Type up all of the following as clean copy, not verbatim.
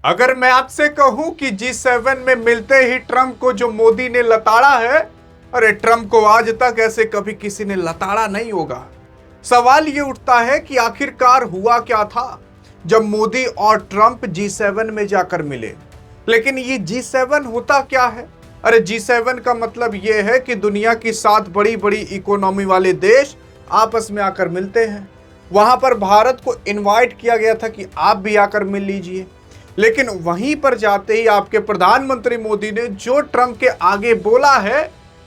अगर मैं आपसे कहूं कि G7 में मिलते ही ट्रंप को जो मोदी ने लताड़ा है, अरे ट्रंप को आज तक ऐसे कभी किसी ने लताड़ा नहीं होगा। सवाल ये उठता है कि आखिरकार हुआ क्या था जब मोदी और ट्रंप G7 में जाकर मिले। लेकिन ये G7 होता क्या है? अरे G7 का मतलब ये है कि दुनिया की 7 बड़ी बड़ी इकोनॉमी वाले देश आपस में आकर मिलते हैं। वहां पर भारत को इनवाइट किया गया था कि आप भी आकर मिल लीजिए, लेकिन वहीं पर जाते ही आपके प्रधानमंत्री मोदी ने जो ट्रंप के आगे बोला है,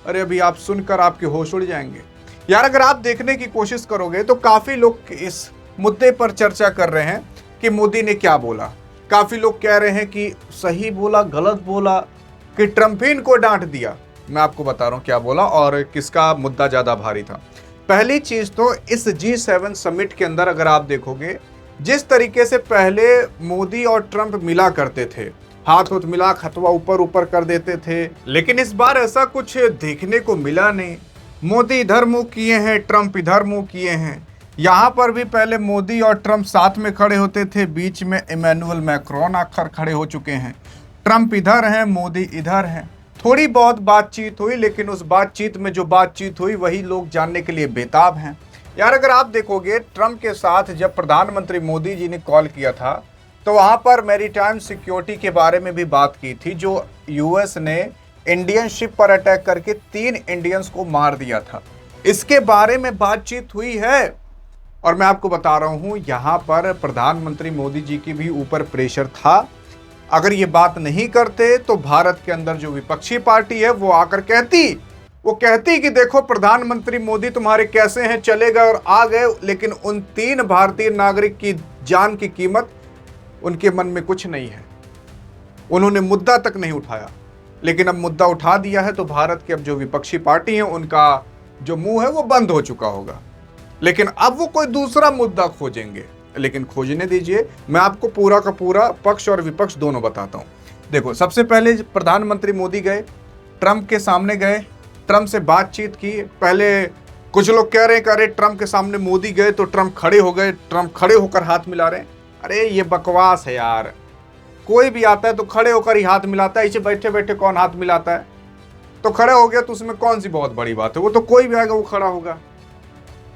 अरे अभी आप सुनकर आपके होश उड़ जाएंगे यार। अगर आप देखने की कोशिश करोगे तो काफी लोग इस मुद्दे पर चर्चा कर रहे हैं कि मोदी ने क्या बोला। काफी लोग कह रहे हैं कि सही बोला, गलत बोला, कि ट्रंप ही इनको डांट दिया। मैं आपको बता रहा हूं क्या बोला और किसका मुद्दा ज्यादा भारी था। पहली चीज तो इस G7 समिट के अंदर अगर आप देखोगे, जिस तरीके से पहले मोदी और ट्रंप मिला करते थे, हाथ हाथ मिला खतवा ऊपर ऊपर कर देते थे, लेकिन इस बार ऐसा कुछ देखने को मिला नहीं। मोदी इधर मुंह किए हैं, ट्रंप इधर मुंह किए हैं। यहाँ पर भी पहले मोदी और ट्रंप साथ में खड़े होते थे, बीच में इमैनुअल मैक्रोन आकर खड़े हो चुके हैं। ट्रंप इधर हैं, मोदी इधर हैं। थोड़ी बहुत बातचीत हुई, लेकिन उस बातचीत में जो बातचीत हुई वही लोग जानने के लिए बेताब हैं। यार अगर आप देखोगे, ट्रंप के साथ जब प्रधानमंत्री मोदी जी ने कॉल किया था तो वहाँ पर मैरीटाइम सिक्योरिटी के बारे में भी बात की थी, जो यूएस ने इंडियन शिप पर अटैक करके 3 इंडियंस को मार दिया था। इसके बारे में बातचीत हुई है। और मैं आपको बता रहा हूँ, यहाँ पर प्रधानमंत्री मोदी जी की भी ऊपर प्रेशर था। अगर ये बात नहीं करते तो भारत के अंदर जो विपक्षी पार्टी है वो आकर कहती कि देखो प्रधानमंत्री मोदी तुम्हारे कैसे हैं, चले गए और आ गए, लेकिन उन 3 भारतीय नागरिक की जान की कीमत उनके मन में कुछ नहीं है। उन्होंने मुद्दा तक नहीं उठाया, लेकिन अब मुद्दा उठा दिया है तो भारत के अब जो विपक्षी पार्टी है उनका जो मुंह है वो बंद हो चुका होगा। लेकिन अब वो कोई दूसरा मुद्दा खोजेंगे, लेकिन खोजने दीजिए। मैं आपको पूरा का पूरा पक्ष और विपक्ष दोनों बताता हूं। देखो, सबसे पहले प्रधानमंत्री मोदी गए, ट्रंप के सामने गए, ट्रंप से बातचीत की। पहले कुछ लोग कह रहे हैं कि अरे ट्रंप के सामने मोदी गए तो ट्रंप खड़े हो गए, ट्रंप खड़े होकर हाथ मिला रहे हैं। अरे ये बकवास है यार। कोई भी आता है तो खड़े होकर ही हाथ मिलाता है, इसे बैठे बैठे कौन हाथ मिलाता है? तो खड़े हो गया तो उसमें कौन सी बहुत बड़ी बात है? वो तो कोई भी आएगा वो खड़ा होगा।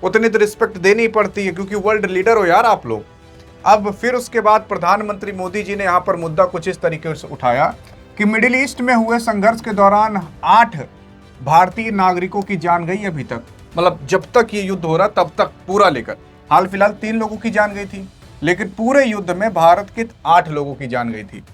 उतनी तो रिस्पेक्ट देनी पड़ती है, क्योंकि वर्ल्ड लीडर हो यार आप लोग। अब फिर उसके बाद प्रधानमंत्री मोदी जी ने यहाँ पर मुद्दा कुछ इस तरीके से उठाया कि मिडिल ईस्ट में हुए संघर्ष के दौरान 8 भारतीय नागरिकों की जान गई अभी तक। मतलब जब तक ये युद्ध हो रहा तब तक पूरा लेकर, हाल फिलहाल 3 लोगों की जान गई थी, लेकिन पूरे युद्ध में भारत के 8 लोगों की जान गई थी।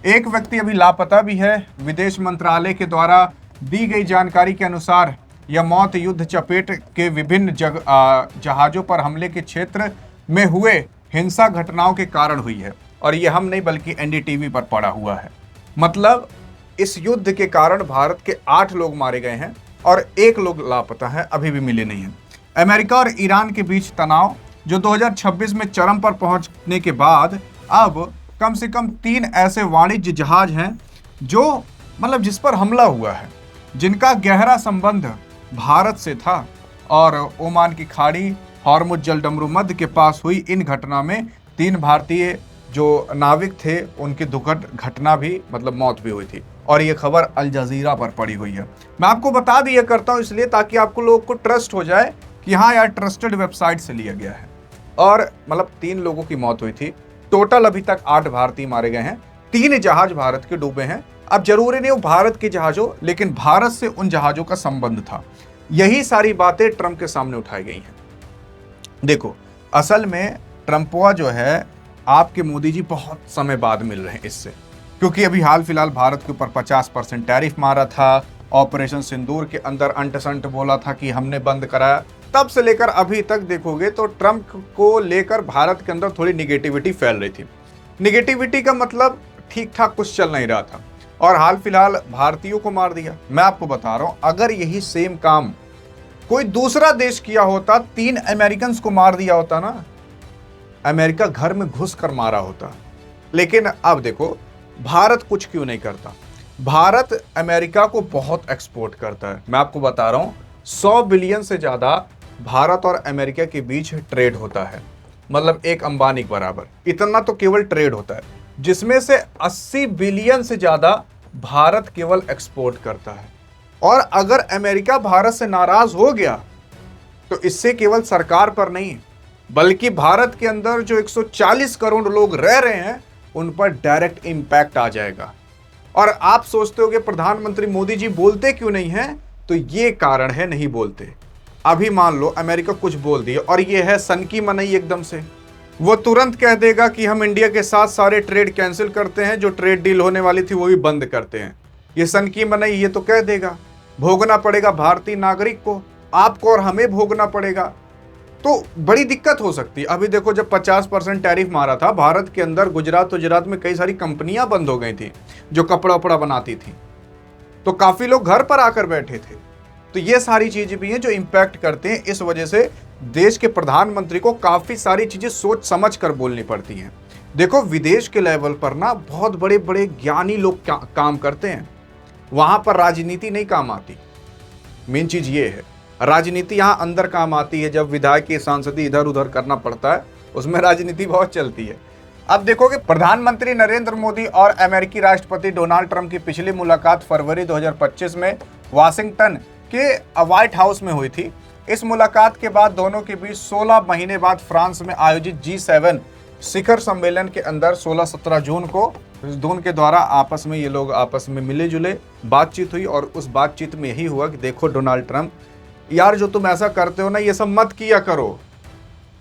एक व्यक्ति अभी लापता भी है। विदेश मंत्रालय के द्वारा दी गई जानकारी के अनुसार यह मौत युद्ध चपेट के विभिन्न जहाजों पर हमले के क्षेत्र में हुए हिंसा घटनाओं के कारण हुई है। और यह हम नहीं बल्कि एनडीटीवी पर पड़ा हुआ है। मतलब इस युद्ध के कारण भारत के 8 लोग मारे गए हैं और 1 लोग लापता है, अभी भी मिले नहीं हैं। अमेरिका और ईरान के बीच तनाव जो 2026 में चरम पर पहुंचने के बाद अब कम से कम 3 ऐसे वाणिज्य जहाज हैं जो मतलब जिस पर हमला हुआ है, जिनका गहरा संबंध भारत से था। और ओमान की खाड़ी, हॉर्मुज जलडमरू मध्य के पास हुई इन घटना में 3 भारतीय जो नाविक थे उनकी दुखद घटना भी, मतलब मौत भी हुई थी। और ये खबर अल जजीरा पर पड़ी हुई है। मैं आपको बता दिया करता हूँ इसलिए ताकि आपको लोगों को ट्रस्ट हो जाए कि हाँ यार ट्रस्टेड वेबसाइट से लिया गया है। और मतलब 3 लोगों की मौत हुई थी। टोटल अभी तक 8 भारतीय मारे गए हैं। 3 जहाज भारत के डूबे हैं। अब जरूरी नहीं वो भारत के जहाज हो, लेकिन भारत से उन जहाजों का संबंध था। यही सारी बातें ट्रंप के सामने उठाई गई हैं। देखो, असल में ट्रंपवा जो है आपके मोदी जी बहुत समय बाद मिल रहे हैं इससे, क्योंकि अभी हाल फिलहाल भारत के ऊपर 50% टैरिफ मारा था। ऑपरेशन सिंदूर के अंदर अंट-संट बोला था कि हमने बंद कराया। तब से लेकर अभी तक देखोगे तो ट्रंप को लेकर भारत के अंदर थोड़ी निगेटिविटी फैल रही थी। निगेटिविटी का मतलब ठीक ठाक कुछ चल नहीं रहा था। और हाल फिलहाल भारतीयों को मार दिया। मैं आपको बता रहा हूं, अगर यही सेम काम कोई दूसरा देश किया होता, 3 अमेरिकन को मार दिया होता ना, अमेरिका घर में घुस कर मारा होता। लेकिन अब देखो भारत कुछ क्यों नहीं करता। भारत अमेरिका को बहुत एक्सपोर्ट करता है। मैं आपको बता रहा हूं, 100 बिलियन से ज्यादा भारत और अमेरिका के बीच ट्रेड होता है। मतलब एक अंबानी के बराबर, इतना तो केवल ट्रेड होता है। जिसमें से 80 बिलियन से ज्यादा भारत केवल एक्सपोर्ट करता है। और अगर अमेरिका भारत से नाराज हो गया तो इससे केवल सरकार पर नहीं बल्कि भारत के अंदर जो 140 करोड़ लोग रह रहे हैं उन पर डायरेक्ट इंपैक्ट आ जाएगा। और आप सोचते हो कि प्रधानमंत्री मोदी जी बोलते क्यों नहीं हैं, तो ये कारण है नहीं बोलते। अभी मान लो अमेरिका कुछ बोल दिया और ये है सन की मनई, एकदम से वो तुरंत कह देगा कि हम इंडिया के साथ सारे ट्रेड कैंसिल करते हैं, जो ट्रेड डील होने वाली थी वो भी बंद करते हैं। ये सन की मनई ये तो कह देगा, भोगना पड़ेगा भारतीय नागरिक को, आपको और हमें भोगना पड़ेगा। तो बड़ी दिक्कत हो सकती है। अभी देखो जब 50% टैरिफ मारा था भारत के अंदर, गुजरात में कई सारी कंपनियां बंद हो गई थी जो कपड़ा वपड़ा बनाती थी, तो काफी लोग घर पर आकर बैठे थे। तो ये सारी चीजें भी हैं जो इंपैक्ट करते हैं। इस वजह से देश के प्रधानमंत्री को काफी सारी चीजें सोच समझ कर बोलनी पड़ती हैं। देखो विदेश के लेवल पर ना बहुत बड़े बड़े ज्ञानी लोग काम करते हैं, वहां पर राजनीति नहीं काम आती। मेन चीज ये है, राजनीति यहाँ अंदर काम आती है। जब विधायक सांसदीय इधर उधर करना पड़ता है उसमें राजनीति बहुत चलती है। अब देखो कि प्रधानमंत्री नरेंद्र मोदी और अमेरिकी राष्ट्रपति डोनाल्ड ट्रंप की पिछली मुलाकात फरवरी 2025 में वाशिंगटन के व्हाइट हाउस में हुई थी। इस मुलाकात के बाद दोनों के बीच 16 महीने बाद फ्रांस में आयोजित G7 शिखर सम्मेलन के अंदर 16-17 जून को दोनों के द्वारा आपस में ये लोग आपस में मिले जुले बातचीत हुई। और उस बातचीत में यही हुआ कि देखो डोनाल्ड ट्रंप, यार जो तुम ऐसा करते हो ना ये सब मत किया करो,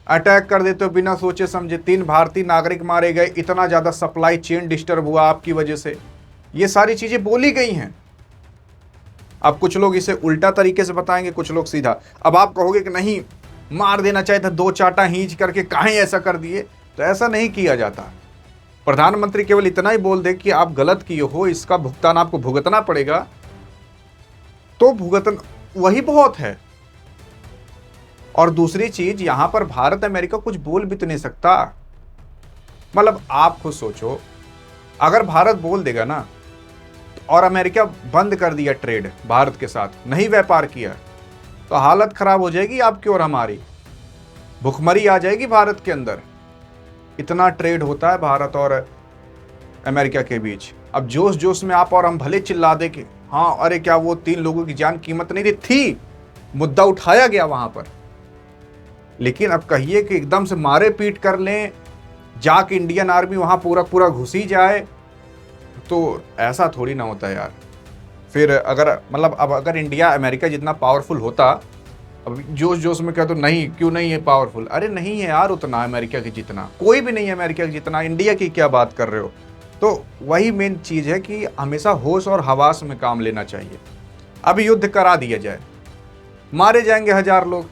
अटैक कर देते हो बिना सोचे समझे, 3 भारतीय नागरिक मारे गए, इतना ज्यादा सप्लाई चेन डिस्टर्ब हुआ आपकी वजह से, ये सारी चीजें बोली गई हैं। अब कुछ लोग इसे उल्टा तरीके से बताएंगे, कुछ लोग सीधा। अब आप कहोगे कि नहीं मार देना चाहिए था, 2 चाटा हींच करके काहे ऐसा कर दिए, तो ऐसा नहीं किया जाता। प्रधानमंत्री केवल इतना ही बोल दे कि आप गलत किए हो, इसका भुगतान आपको भुगतना पड़ेगा, तो भुगतन वही बहुत है। और दूसरी चीज, यहां पर भारत अमेरिका कुछ बोल भी तो नहीं सकता। मतलब आप खुद सोचो, अगर भारत बोल देगा ना और अमेरिका बंद कर दिया ट्रेड भारत के साथ, नहीं व्यापार किया, तो हालत खराब हो जाएगी आपकी और हमारी, भुखमरी आ जाएगी भारत के अंदर। इतना ट्रेड होता है भारत और अमेरिका के बीच। अब जोश जोश में आप और हम भले चिल्ला दे कि हाँ अरे क्या वो 3 लोगों की जान कीमत नहीं थी, मुद्दा उठाया गया वहां पर, लेकिन अब कहिए कि एकदम से मारे पीट कर लें, जाके इंडियन आर्मी वहां पूरा घुसी जाए, तो ऐसा थोड़ी ना होता यार। फिर अगर मतलब अब अगर इंडिया अमेरिका जितना पावरफुल होता, अब जोश जोश में कह तो नहीं क्यों नहीं है पावरफुल, अरे नहीं है यार उतना अमेरिका के जितना, कोई भी नहीं है अमेरिका के जितना, इंडिया की क्या बात कर रहे हो। तो वही मेन चीज है कि हमेशा होश और हवास में काम लेना चाहिए। अब युद्ध करा दिया जाए, मारे जाएंगे 1000 लोग,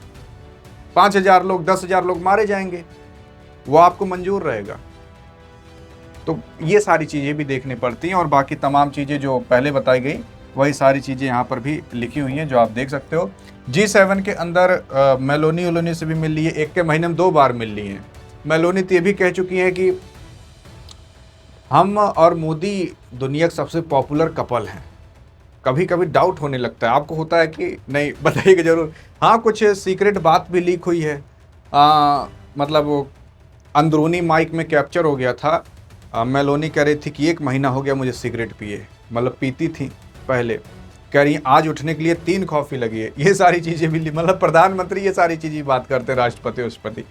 5000 लोग, 10,000 लोग मारे जाएंगे, वो आपको मंजूर रहेगा। तो ये सारी चीज़ें भी देखनी पड़ती हैं। और बाकी तमाम चीज़ें जो पहले बताई गई वही सारी चीज़ें यहाँ पर भी लिखी हुई हैं जो आप देख सकते हो। G7 के अंदर मेलोनी से भी मिल ली है, 1 के महीने में 2 बार मिल ली हैं। मेलोनी तो ये भी कह चुकी हैं कि हम और मोदी दुनिया के सबसे पॉपुलर कपल हैं। कभी कभी डाउट होने लगता है, आपको होता है कि नहीं, बताइएगा जरूर। हाँ कुछ सीक्रेट बात भी लीक हुई है, मतलब वो अंदरूनी माइक में कैप्चर हो गया था। मेलोनी कह रही थी कि 1 महीना हो गया मुझे सिगरेट पिए, मतलब पीती थी पहले, कह रही आज उठने के लिए 3 कॉफ़ी लगी है। ये सारी चीज़ें भी, मतलब प्रधानमंत्री ये सारी चीज़ें बात करते हैं, राष्ट्रपति।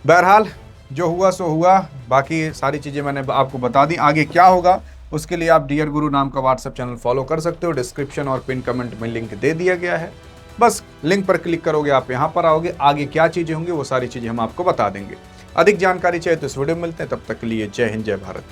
बहरहाल जो हुआ सो हुआ, बाकी सारी चीज़ें मैंने आपको बता दी। आगे क्या होगा उसके लिए आप डियर गुरु नाम का व्हाट्सएप चैनल फॉलो कर सकते हो। डिस्क्रिप्शन और पिन कमेंट में लिंक दे दिया गया है, बस लिंक पर क्लिक करोगे आप यहाँ पर आओगे। आगे क्या चीज़ें होंगी वो सारी चीज़ें हम आपको बता देंगे। अधिक जानकारी चाहिए तो इस वीडियो में मिलते हैं, तब तक के लिए जय हिंद जय भारत।